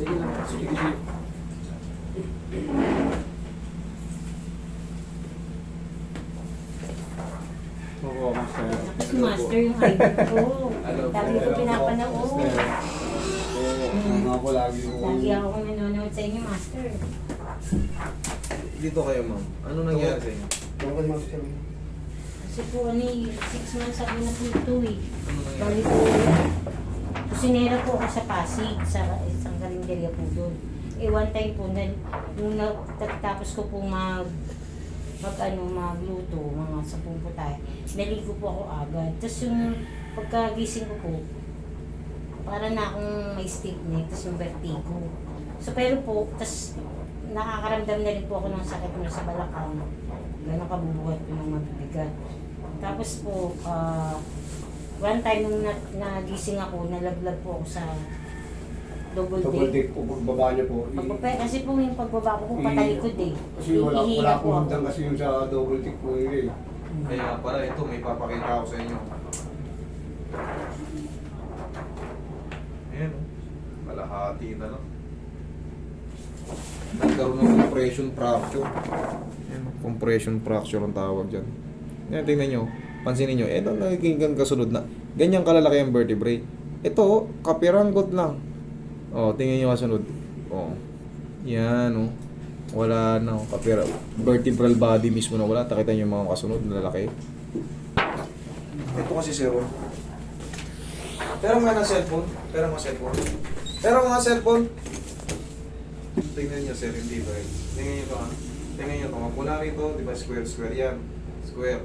Sige lang. Sige, sige. Oo, master. Tapos master yung idol ko. Lagi ko pinapanood. Oo, nga po lagi ko. Lagi ako nanonood sa inyo, master. Dito kayo, ma'am. Ano nangyari sa inyo? Okay, master. Kasi po, 6 months ako na po ito eh. Ano nangyari? Bali po, kusinera po ako sa Pasig, sa isang karinderya po doon. Eh, one time po, nung tapos ko po magluto, mga 10 po tayo, naligo po ako agad. Tapos yung pagkagising ko po, para na akong may stiff neck, tapos yung vertigo. So, pero po, tapos nakakaramdam na rin po ako ng sakit mo sa balakang. Gano'n kabubuhat po ng mabibigat. Tapos po, one time nung nagising ako, nalaglag po ako sa double Double deck. deck po, pagbaba niyo po. Kasi po yung pagbaba ko po patalikod eh. Kasi wala Ihihila po po hagdan ako. kasi yung sa double deck po yun eh. Kaya pala ito, may papakita ako sa inyo. Ayan, oh. Kalahati na lang. Nagkaroon ng compression fracture. Ayan, oh. Compression fracture ang tawag dyan. Ayan, tingnan nyo. Pansinin nyo. Ito, nagiging kasunod na. Ganyan kalalaki ang vertebrae. Ito, oh, kapiranggot lang. Oh, tingnan nyo kasunod. Oh. Yan, oh. Wala na, oh. Vertebral body mismo na wala. Takita nyo yung mga kasunod na lalaki. Ito kasi zero. Pero nga ng cellphone. Pero nga cellphone. Pero nga cellphone. Tingnan nyo sir, hindi ba? Tingnan nyo ito ha. Tingnan nyo ito. Mapula rito, di ba square, square yan. Square.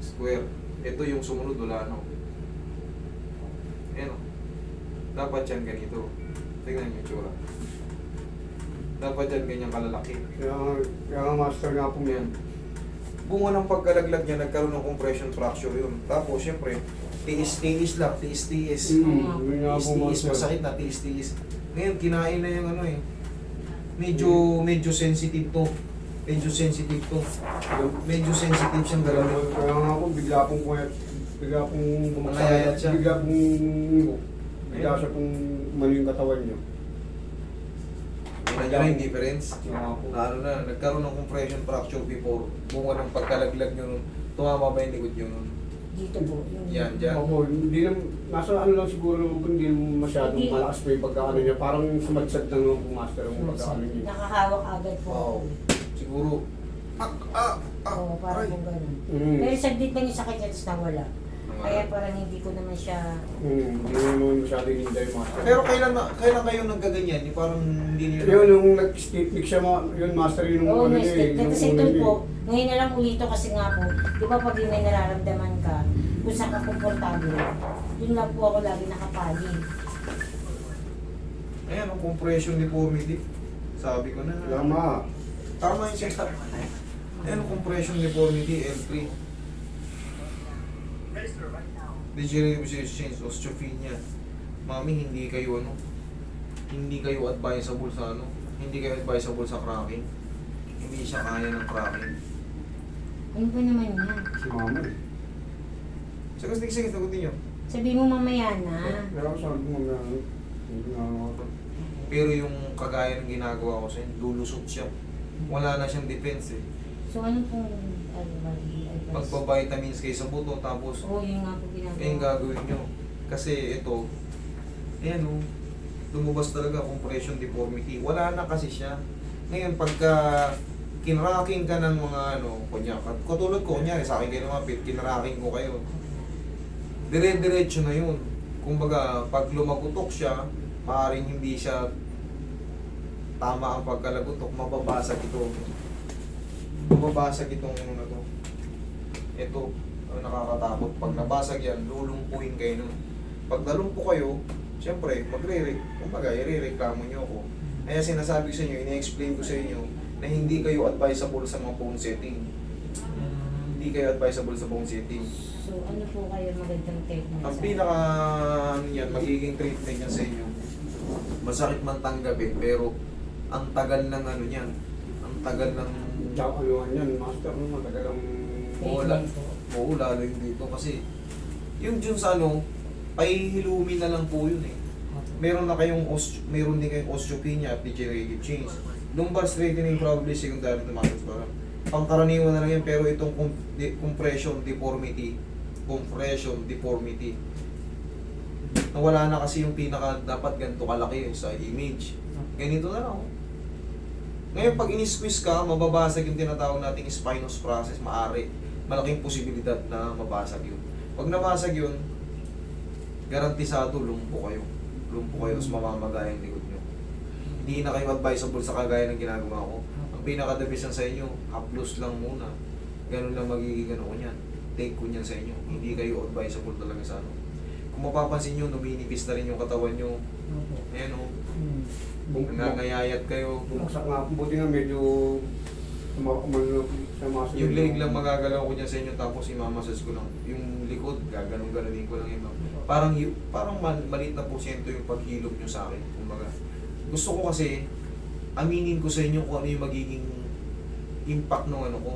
Square. Ito yung sumunod, wala no. Ayan o. Dapat yan ganito. Tingnan nyo yung tsura. Dapat yan ganyan kalalaki. Kaya nga master nga po yan. Bunga ng pagkalaglag niya, nagkaroon ng compression fracture yun. Tapos, syempre, tiis-tiis lang, tiis-tiis. Yun nga po Tiis-tiis, master. masakit na, tiis-tiis. Ngayon, kinain na yung ano eh. Medyo sensitive to. Medyo sensitive to. Medyo sensitive siyang galaw. Kaya nga po, bigla pong Nangayayat siya. Bigla siya pong mali yung katawan niyo. Tingnan nyo na yung difference. Kaya nga po. Na ano na, nagkaroon ng compression fracture before. Bunga ng pagkalaglag nyo nun. Tumama ba yung likod nyo nun? Dito po. Yan, dyan. Opo, hindi naman, nasa ano lang siguro, hindi naman masyadong Hindi. malakas pa yung pagkaano niya. Parang sumadsad lang naman po master yung pagkaano niya. Nakahawak agad po. Wow. Siguro, Oo, parang aray. po ganun. Mm. Pero saglit lang yung sakit niya, tapos nawala. Kaya parang hindi ko naman siya... Hindi naman masyadong hindi yung master. Pero kailan kayo nagkaganyan? Yung parang hindi nyo Yun, nung nag-stick siya, yun master yun Oo, ano may niya stick. yung Kasi una ito niya po, ngayon na lang ulito kasi nga po, di ba pag may nararamdaman ka, kung saan ka komportable, yun lang po ako lagi nakapali. Ayan, ang compression deformity. Sabi ko na. Lama. Tama yung setup. Ayan, ang compression deformity, L3. Degenerative change, osteopenia. Mami, hindi kayo advisable sa hindi kayo advisable sa cracking. Hindi siya kaya ng cracking. Ano ba naman yan? Si mama eh. Sige, sagutin nyo. Sabi mo mamaya na. Pero sabi mo na, hindi na ako. Pero yung kagaya ng ginagawa ko sa inyo, lulusot siya. Wala na siyang defense eh. So ano pong advice? Magpa-vitamins kayo sa buto, tapos Oo, yun nga po ginagawa. yung gagawin nyo. Kasi ito, ayan o, lumabas talaga compression deformity. Wala na kasi siya. Ngayon, pagka kinracking ka ng mga katulad ko, kunyari sa akin kayo lumapit, kinracking ko kayo. Dire-diretso na yun. Kumbaga, pag lumagutok siya, maaaring hindi siya tama ang pagkalagutok, mababasag ito. Mababasag itong to. Ito, ang nakakatakot. Pag nabasag yan, lulumpuhin kayo nun. Pag nalumpo kayo, siyempre, kumbaga, irereklamo nyo ako. Kaya sinasabi ko sa inyo, ina-explain ko sa inyo, na hindi kayo advisable sa mga phone setting. Hindi kayo advisable sa phone setting. So ano po kayo magandang technique? Ang pinaka, magiging treatment niya sa inyo, masakit man tanggapin, pero ang tagal ng niyan, ang tagal ng Tsaka ano yan, master mo, matagal ang... Oo, lalo yung dito kasi yung dun sa pahihilumin na lang po yun eh. meron din kayong osteopenia at degenerative change. Lumbar straightening probably secondary to muscle spasm. Pangkaraniwan na lang yan, pero itong compression deformity, nawala na kasi yung pinaka dapat ganito kalaki yung sa image. Ganito na lang. Ngayon, pag in-squeeze ka, mababasag yung tinatawag nating spinous process, malaking posibilidad na mabasag yun. Pag nabasag yun, garantisado, lumpo kayo, tapos mamamagay ang likod nyo. Hindi na kayo advisable sa kagaya ng ginagawa ko. Ang pinaka-the-best sa inyo, haplos lang muna. Ganun lang magiging ano ko niyan. Take ko niyan sa inyo. Hindi kayo advisable talaga sa ano. Kung mapapansin nyo, numinipis na rin yung katawan nyo. Ayan o. Nangangayayat kayo. Bumagsak nga, buti nga medyo sumasok. Yung leg lang magagalaw ko niya sa inyo, tapos imamasas ko lang. Yung likod, gaganon-ganonin ko lang yun. Parang maliit na porsyento yung paghilog nyo sa akin. Kumbaga, gusto ko kasi, aminin ko sa inyo kung ano yung magiging impact ng ano ko.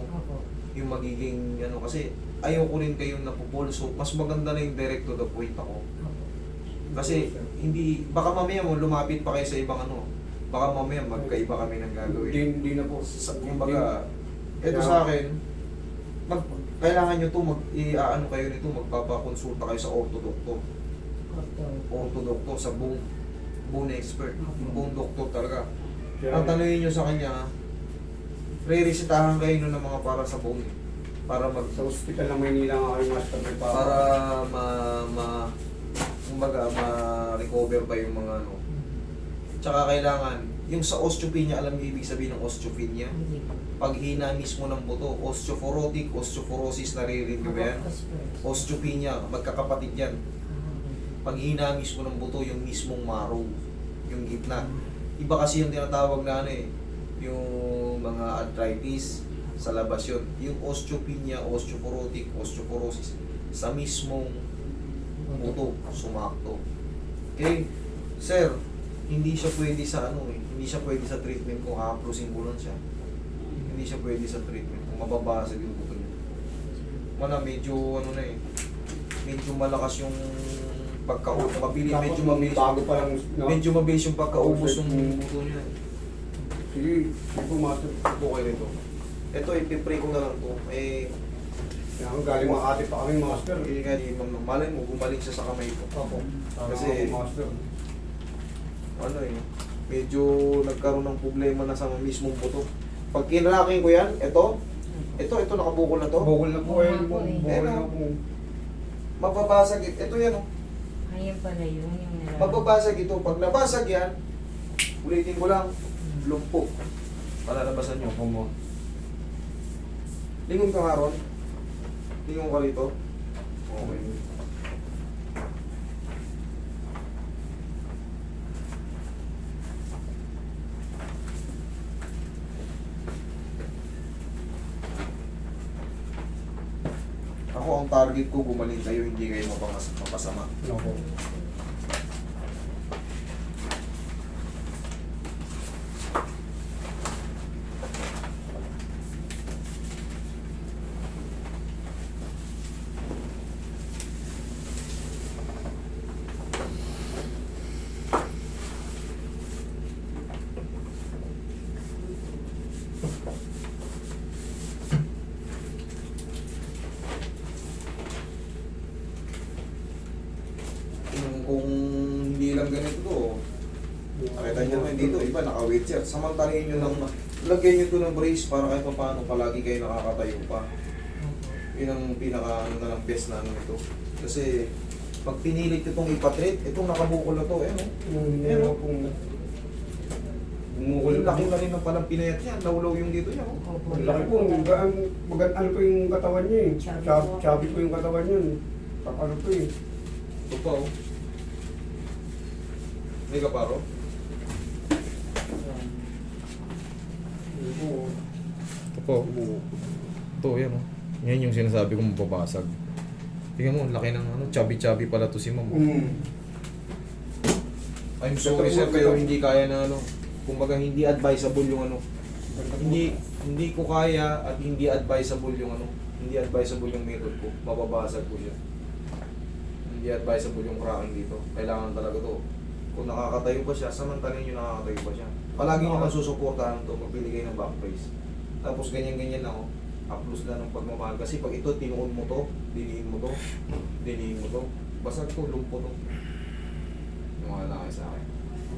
Yung magiging, ano, kasi ayaw ko rin kayong napupol. So, mas maganda na yung direct to the point ako. Kasi, baka mamaya mo lumapit pa kayo sa ibang ano. Baka mamaya magkaiba kami ng gagawin. Hindi na po. Kumbaga, ito sa akin, kailangan nyo to, ano kayo nito, magpapakonsulta kayo sa ortodoktor. Ortodoktor sa bone expert. Bone doctor talaga. Ang tanongin nyo sa kanya, re-resetahan kayo nun ng mga para sa bone. Para Sa ospital ng Maynila nga kayo master may para kumbaga ma-recover pa yung mga ano. Tsaka kailangan, yung sa osteopenia, alam niyo ibig sabihin ng osteopenia? Paghina mismo ng buto, osteoporotic, osteoporosis, naririnig ko ba yan? Osteopenia, magkakapatid yan. Paghina mismo ng buto, yung mismong marrow, yung gitna. Iba kasi yung tinatawag na ano eh, yung mga arthritis, sa labas yun. Yung osteopenia, osteoporotic, osteoporosis, sa mismong buto, sumakto. Okay, sir, hindi siya pwede sa ano eh, hindi siya pwede sa treatment kung haplosin ko lang siya. Hindi siya pwede sa treatment kung mababasag yung buto niya. Medyo ano na eh, medyo malakas yung medyo mabilis. Bago pa lang. Medyo mabilis yung pagkaubos ng buto niya. Sige, po master. Okay nito. Ito, ipipray ko na lang to. Kaya kung galing Makati pa kami master. Malay mo, gumaling siya sa kamay ko. Opo. Kasi, master. Ano eh, medyo nagkaroon ng problema na sa mismong buto. Pag kinraking ko yan, ito nakabukol na to. Bukol na po eh. Bukol Bukol na po. Mababasag ito yan oh. Ayun pala yun, yung nararamdaman. Mababasag ito. Pag nabasag yan, ulitin ko lang, lumpo. Palalabasan nyo. Opo. Lingon ka nga ron. Lingon ka rito. Okay. Ako ang target ko, gumaling kayo, hindi kayo mapasama. Opo. Kung hindi lang ganito to, nakita nyo naman dito, iba naka-wheelchair. Samantalin nyo lang, lagyan nyo to ng brace para kahit paano palagi kayo nakakatayo pa. Yun ang pinaka, ano na lang, best na ano ito. Kasi, pag pinilit itong ipatreat, itong nakabukol na to, Bumukol yung laki na rin ng palang pinayat niya, naulaw yung dito niya. Oh. Ang laki po, ano po yung katawan niya eh. Chubby po yung katawan niya. Ano po eh. Ito pa oh. May kaparo? Ito po. Ito, yan oh. Yan yung sinasabi kong mababasag. Tingnan mo, laki ng ano, chubby-chubby pala to si ma'am. I'm sorry sir, pero hindi kaya na ano. Kumbaga hindi advisable yung ano. Hindi ko kaya at hindi advisable yung ano. Hindi advisable yung method ko. Mababasag ko siya. Hindi advisable yung cracking dito. Kailangan talaga to. Kung nakakatayo pa siya, samantalin nyo nakakatayo pa siya. Palagi nyo lang susuportahan ito, magbili kayo ng back brace. Tapos ganyan-ganyan lang, oh. Upload lang ng pagmamahal. Kasi pag ito, tinuon mo to, dinihin mo to, dinihin mo to. Basag to, lumpo to. Yung kayo sa akin.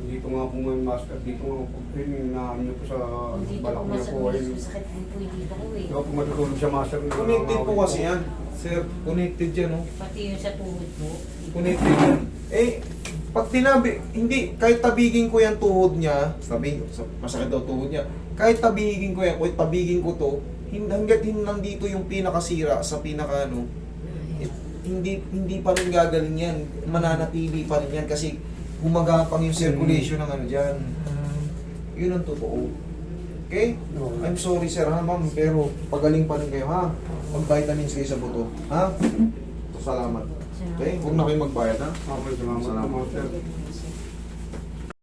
Dito nga po ngayon, master. Dito nga po, inaano niyo po sa Dito balak po niya po. masakit din po yung dito ko eh. Di ba po matutulog siya, master? Connected po kasi yan. Sir, connected yan, oh. Pati yung sa tuhod po. Connected yan. Eh, pag tinabi, hindi, kahit tabigin ko yan tuhod niya, masakit daw tuhod niya, kahit tabigin ko yan, kahit tabigin ko to, hanggat nandito yung pinakasira sa pinaka ano, hindi pa rin gagaling yan, mananatili pa rin yan kasi humagapang yung circulation ng ano dyan. Yun ang totoo. Okay? I'm sorry sir ha ma'am, pero pagaling pa rin kayo ha. Mag-vitamins kayo sa buto. Ha? Salamat. Okay? Huwag na kayo magbayad ha. Okay, salamat po, master.